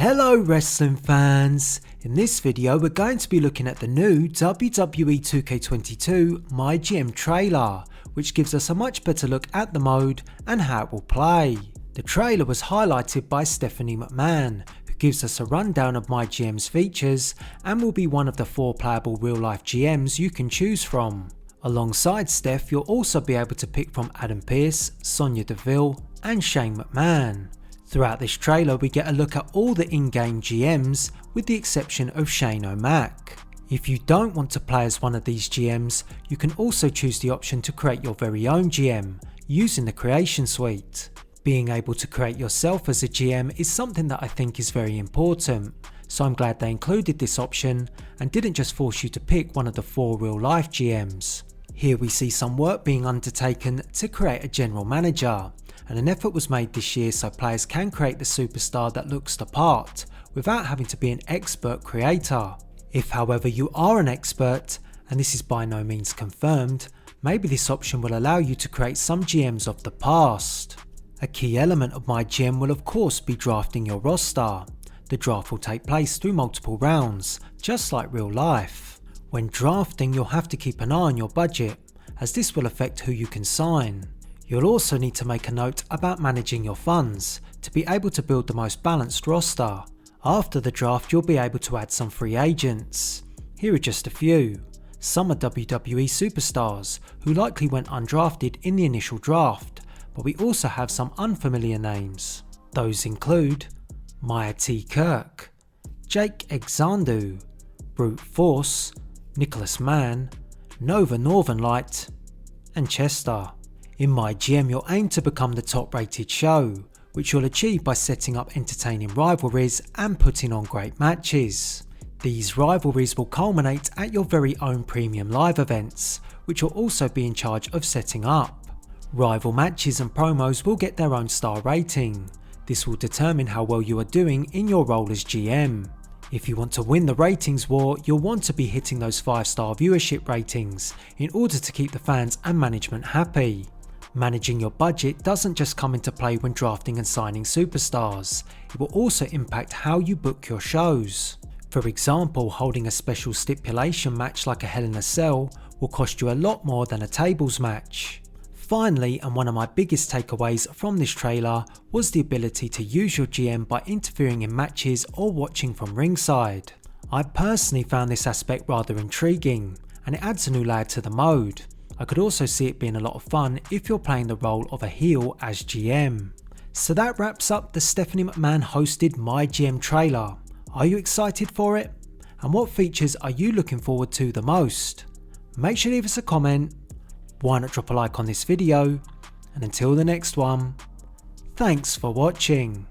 Hello wrestling fans! In this video we're going to be looking at the new WWE 2K22 MyGM trailer, which gives us a much better look at the mode and how it will play. The trailer was highlighted by Stephanie McMahon, who gives us a rundown of MyGM's features and will be one of the 4 playable real life GMs you can choose from. Alongside Steph, you'll also be able to pick from Adam Pearce, Sonya Deville and Shane McMahon. Throughout this trailer we get a look at all the in-game GMs with the exception of Shane O'Mac. If you don't want to play as one of these GMs, you can also choose the option to create your very own GM using the creation suite. Being able to create yourself as a GM is something that I think is very important, so I'm glad they included this option and didn't just force you to pick one of the 4 real life GMs. Here we see some work being undertaken to create a general manager, and an effort was made this year so players can create the superstar that looks the part without having to be an expert creator. If however you are an expert, and this is by no means confirmed, maybe this option will allow you to create some GMs of the past. A key element of MyGM will of course be drafting your roster. The draft will take place through multiple rounds, just like real life. When drafting you'll have to keep an eye on your budget, as this will affect who you can sign. You'll also need to make a note about managing your funds to be able to build the most balanced roster. After the draft you'll be able to add some free agents. Here are just a few. Some are WWE superstars who likely went undrafted in the initial draft, but we also have some unfamiliar names. Those include Maya T. Kirk, Jake Exandu, Brute Force, Nicholas Mann, Nova Northern Light and Chester. In MyGM you'll aim to become the top rated show, which you'll achieve by setting up entertaining rivalries and putting on great matches. These rivalries will culminate at your very own premium live events, which you'll also be in charge of setting up. Rival matches and promos will get their own star rating. This will determine how well you are doing in your role as GM. If you want to win the ratings war, you'll want to be hitting those 5-star viewership ratings in order to keep the fans and management happy. Managing your budget doesn't just come into play when drafting and signing superstars, it will also impact how you book your shows. For example, holding a special stipulation match like a Hell in a Cell will cost you a lot more than a tables match. Finally, and one of my biggest takeaways from this trailer was the ability to use your GM by interfering in matches or watching from ringside. I personally found this aspect rather intriguing, and it adds a new layer to the mode. I could also see it being a lot of fun if you're playing the role of a heel as GM. So that wraps up the Stephanie McMahon hosted MyGM trailer. Are you excited for it? And what features are you looking forward to the most? Make sure to leave us a comment, why not drop a like on this video, and until the next one, thanks for watching.